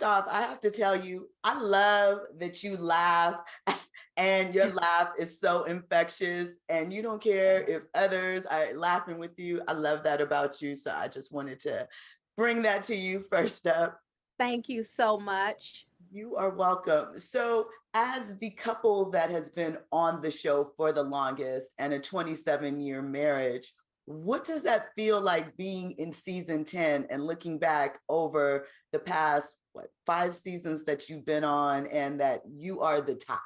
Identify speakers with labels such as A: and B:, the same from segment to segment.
A: off, I have to tell you, I love that you laugh and your laugh is so infectious and you don't care if others are laughing with you. I love that about you. So I just wanted to bring that to you first up.
B: Thank you so much.
A: You are welcome. So, as the couple that has been on the show for the longest and a 27-year marriage, what does that feel like being in season 10 and looking back over the past, what, 5 seasons that you've been on and that you are the top?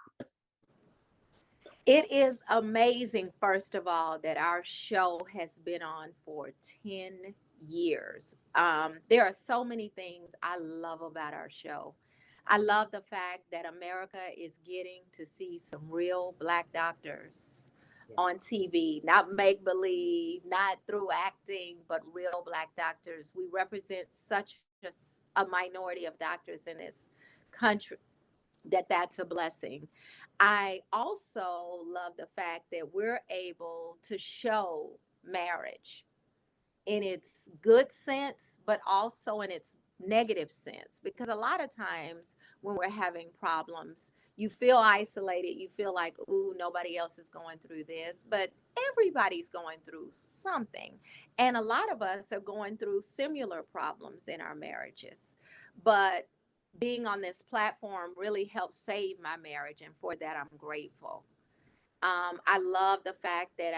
B: It is amazing, first of all, that our show has been on for 10 years. There are so many things I love about our show. I love the fact that America is getting to see some real Black doctors on TV, not make believe, not through acting, but real Black doctors. We represent such a minority of doctors in this country that's a blessing. I also love the fact that we're able to show marriage in its good sense, but also in its negative sense. Because a lot of times when we're having problems, you feel isolated. You feel like, ooh, nobody else is going through this. But everybody's going through something. And a lot of us are going through similar problems in our marriages. But being on this platform really helped save my marriage. And for that, I'm grateful. I love the fact that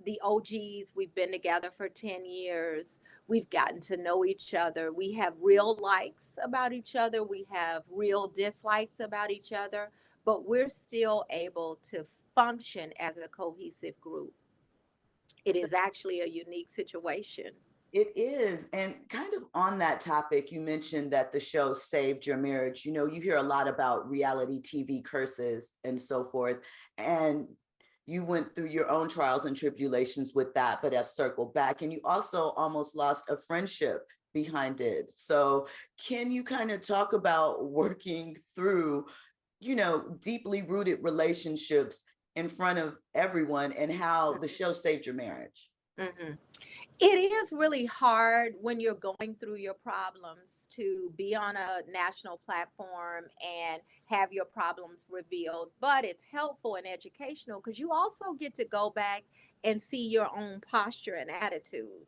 B: the OGs, we've been together for 10 years. We've gotten to know each other. We have real likes about each other. We have real dislikes about each other, but we're still able to function as a cohesive group. It is actually a unique situation.
A: It is. And kind of on that topic, you mentioned that the show saved your marriage. You know, you hear a lot about reality TV curses and so forth. And you went through your own trials and tribulations with that, but have circled back. And you also almost lost a friendship behind it. So, can you kind of talk about working through, deeply rooted relationships in front of everyone and how the show saved your marriage?
B: Mhm. It is really hard when you're going through your problems to be on a national platform and have your problems revealed, but it's helpful and educational because you also get to go back and see your own posture and attitude.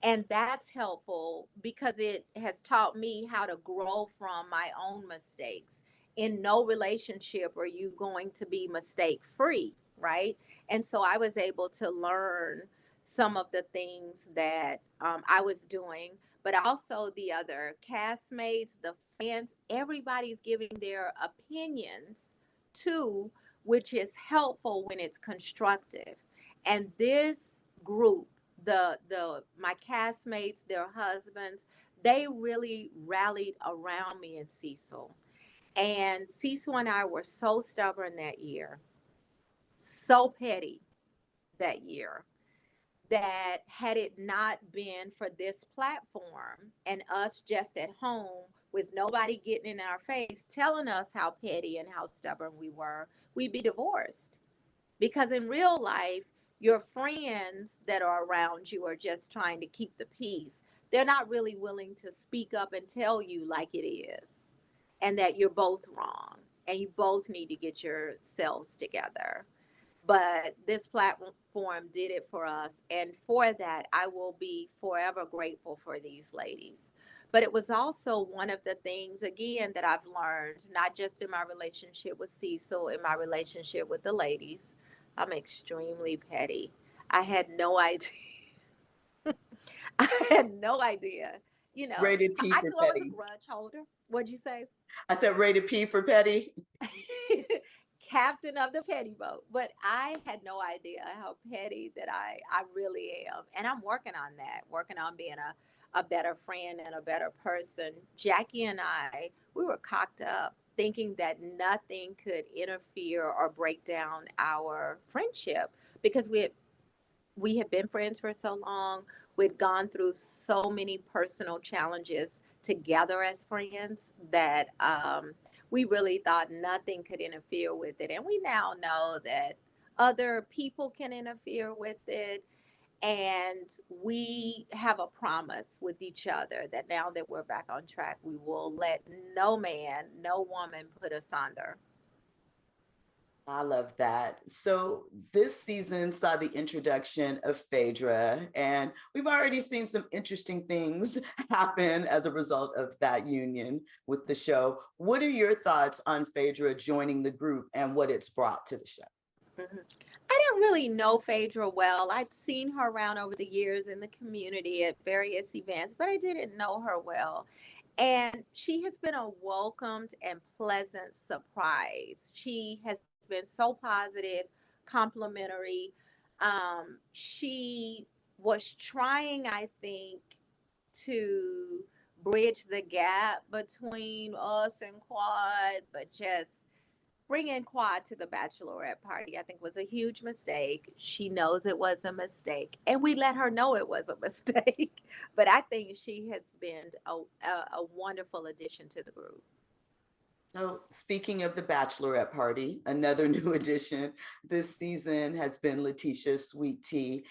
B: And that's helpful because it has taught me how to grow from my own mistakes. In no relationship are you going to be mistake free, right? And so I was able to learn some of the things that I was doing, but also the other castmates, the fans, everybody's giving their opinions too, which is helpful when it's constructive. And this group, the my castmates, their husbands, they really rallied around me and Cecil. And Cecil and I were so stubborn that year, so petty that year, that had it not been for this platform and us just at home with nobody getting in our face telling us how petty and how stubborn we were, we'd be divorced. Because in real life, your friends that are around you are just trying to keep the peace. They're not really willing to speak up and tell you like it is, and that you're both wrong and you both need to get yourselves together. But this platform did it for us. And for that, I will be forever grateful for these ladies. But it was also one of the things, again, that I've learned, not just in my relationship with Cecil, in my relationship with the ladies. I'm extremely petty. I had no idea. I had no idea. You know,
A: Rated P
B: I
A: for
B: knew I was a
A: petty.
B: grudge holder. What'd you say?
A: I said rated P for petty.
B: Captain of the petty boat. But I had no idea how petty that I really am. And I'm working on that, working on being a better friend and a better person. Jackie and I, we were cocked up thinking that nothing could interfere or break down our friendship because we had been friends for so long. We'd gone through so many personal challenges together as friends that we really thought nothing could interfere with it. And we now know that other people can interfere with it. And we have a promise with each other that now that we're back on track, we will let no man, no woman put us under.
A: I love that. So this season saw the introduction of Phaedra, and we've already seen some interesting things happen as a result of that union with the show. What are your thoughts on Phaedra joining the group and what it's brought to the show?
B: Mhm. I didn't really know Phaedra well. I'd seen her around over the years in the community at various events, but I didn't know her well. And she has been a welcomed and pleasant surprise. She has been so positive, complimentary. She was trying, I think, to bridge the gap between us and Quad, but just bringing Quad to the bachelorette party, I think, was a huge mistake. She knows it was a mistake, and we let her know it was a mistake. But I think she has been a wonderful addition to the group.
A: So, speaking of the bachelorette party, another new addition this season has been Letitia's Sweet Tea.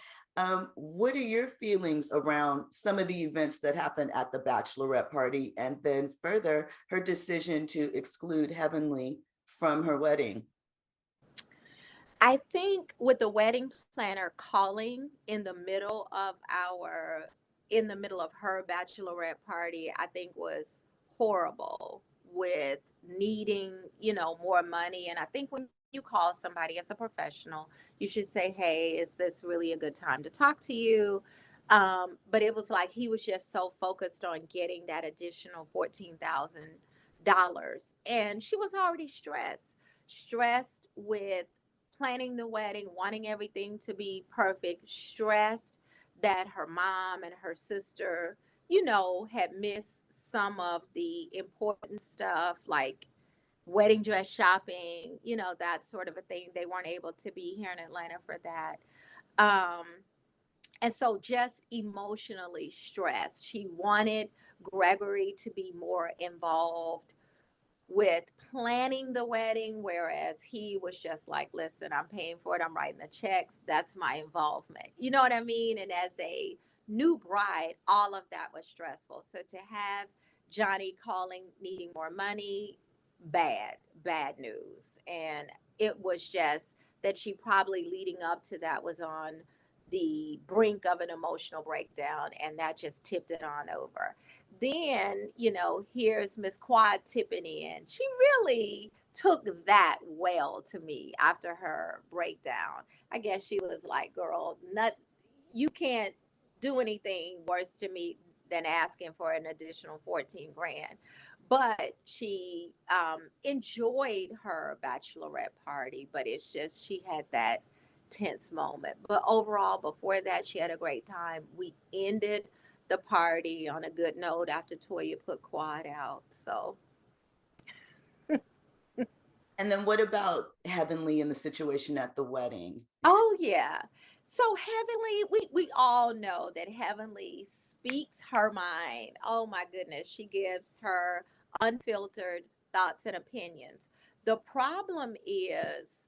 A: What are your feelings around some of the events that happened at the bachelorette party, and then further her decision to exclude Heavenly from her wedding?
B: I think with the wedding planner calling in the middle of her bachelorette party, I think was horrible with needing, more money. And I think when you call somebody as a professional, you should say, "Hey, is this really a good time to talk to you?" But it was like he was just so focused on getting that additional $14,000, and she was already stressed with planning the wedding, wanting everything to be perfect, stressed that her mom and her sister, had missed some of the important stuff like wedding dress shopping, that sort of a thing. They weren't able to be here in Atlanta for that. Um, and so just emotionally stressed. She wanted Gregory to be more involved with planning the wedding, whereas he was just like, "Listen, I'm paying for it, I'm writing the checks, that's my involvement." You know what I mean? And as a new bride, all of that was stressful. So to have Johnny calling needing more money, bad news. And it was just that she probably leading up to that was on the brink of an emotional breakdown, and that just tipped it on over. Then, here's Miss Quad tipping in. She really took that well to me after her breakdown. I guess she was like, "Girl, you can't do anything worse to me than asking for an additional 14 grand." But she enjoyed her bachelorette party, but it's just she had that tense moment. But overall, before that, she had a great time. We ended the party on a good note after Toya put Quad out. So,
A: And then what about Heavenly and the situation at the wedding?
B: oh yeah. So Heavenly, we all know that Heavenly speaks her mind. Oh my goodness, she gives her unfiltered thoughts and opinions. The problem is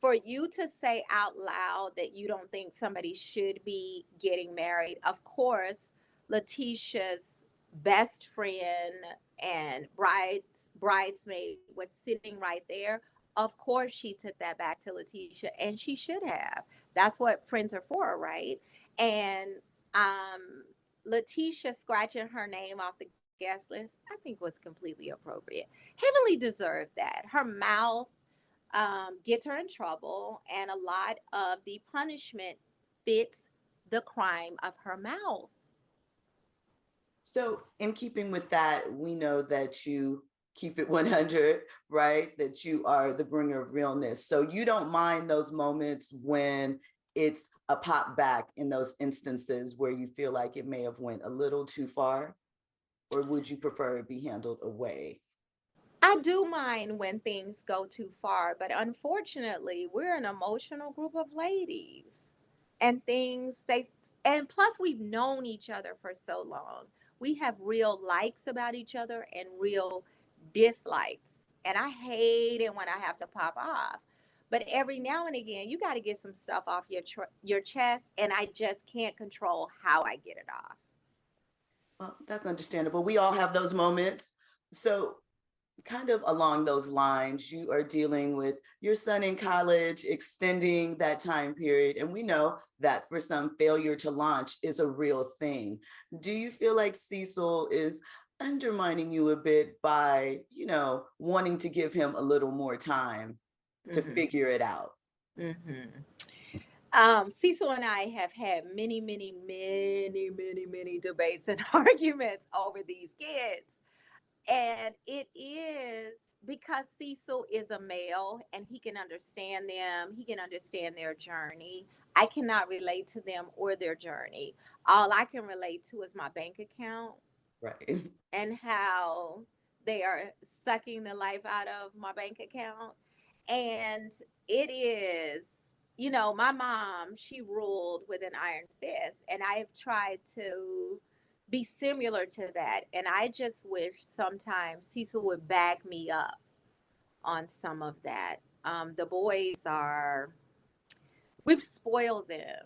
B: for you to say out loud that you don't think somebody should be getting married. Of course, Letitia's best friend and bridesmaid was sitting right there. Of course, she took that back to Letitia, and she should have. That's what friends are for, right? And um, Letitia scratching her name off the guest list, I think was completely appropriate. Heavenly deserved that. Her mouth gets her in trouble, and a lot of the punishment fits the crime of her mouth.
A: So, in keeping with that, we know that you keep it 100, right? That you are the bringer of realness. So, you don't mind those moments when it's a pop back in those instances where you feel like it may have went a little too far, or would you prefer it be handled away?
B: I do mind when things go too far, but unfortunately, we're an emotional group of ladies. And and plus, we've known each other for so long. We have real likes about each other and real dislikes. And I hate it when I have to pop off. But every now and again, you got to get some stuff off your chest, and I just can't control how I get it off.
A: Well, that's understandable. We all have those moments. So, kind of along those lines, you are dealing with your son in college, extending that time period. And we know that for some, failure to launch is a real thing. Do you feel like Cecil is undermining you a bit by, wanting to give him a little more time to
B: Hmm.
A: figure it out?
B: Hmm. Cecil and I have had many, many, many, many, many debates and arguments over these kids. And it is because Cecil is a male and he can understand them, he can understand their journey. I cannot relate to them or their journey. All I can relate to is my bank account
A: Right.
B: and how they are sucking the life out of my bank account. And it is, my mom, she ruled with an iron fist, and I have tried to be similar to that. And I just wish sometimes Cecil would back me up on some of that. The boys we've spoiled them.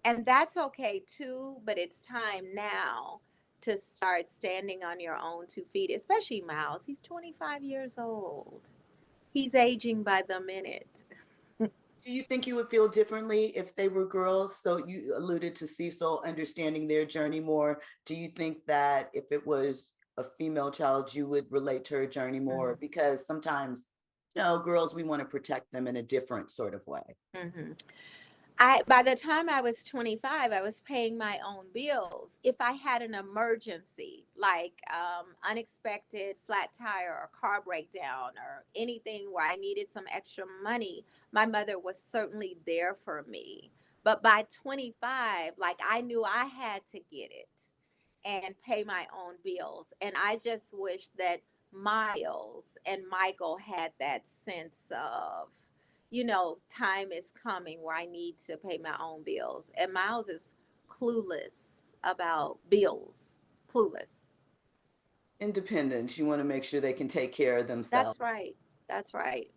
B: And that's okay too, but it's time now to start standing on your own 2 feet, especially Miles. He's 25 years old. He's aging by the minute.
A: Do you think you would feel differently if they were girls? So you alluded to Cecil understanding their journey more. Do you think that if it was a female child, you would relate to her journey more?
B: Hmm.
A: Because sometimes, girls, we want to protect them in a different sort of way.
B: Hmm. By the time I was 25, I was paying my own bills. If I had an emergency, like unexpected flat tire or car breakdown or anything where I needed some extra money, my mother was certainly there for me. But by 25, like I knew I had to get it and pay my own bills. And I just wish that Miles and Michael had that sense of, time is coming where I need to pay my own bills. And Miles is clueless about bills. Clueless.
A: Independence, you want to make sure they can take care of themselves.
B: That's right. That's right.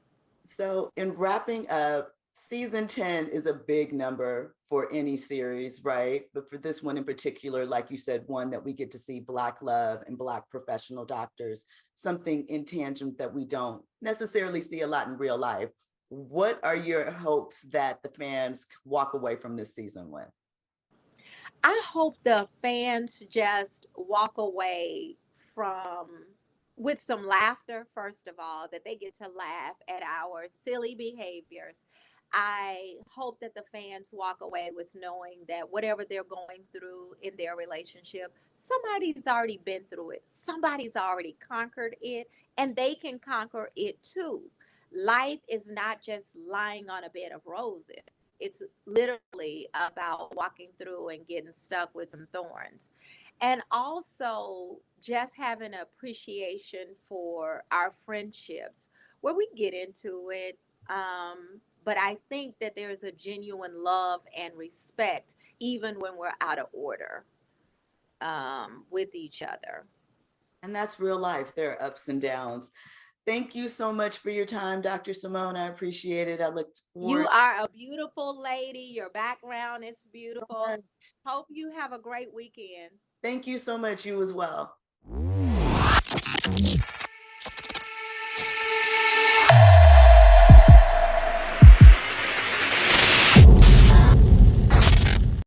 A: So, in wrapping up, season 10 is a big number for any series, right? But for this one in particular, like you said, one that we get to see Black love and Black professional doctors, something intangible that we don't necessarily see a lot in real life. What are your hopes that the fans walk away from this season with?
B: I hope the fans just walk away from with some laughter, first of all, that they get to laugh at our silly behaviors. I hope that the fans walk away with knowing that whatever they're going through in their relationship, somebody's already been through it. Somebody's already conquered it, and they can conquer it too. Life is not just lying on a bed of roses. It's literally about walking through and getting stuck with some thorns. And also just having an appreciation for our friendships where we get into it. But I think that there's a genuine love and respect even when we're out of order with each other.
A: And that's real life. There are ups and downs. Thank you so much for your time, Dr. Simone. I appreciate it. I look
B: You
A: forward
B: are a beautiful lady. Your background is
A: so
B: beautiful.
A: much.
B: Hope you have a great weekend.
A: Thank you so much. You as well.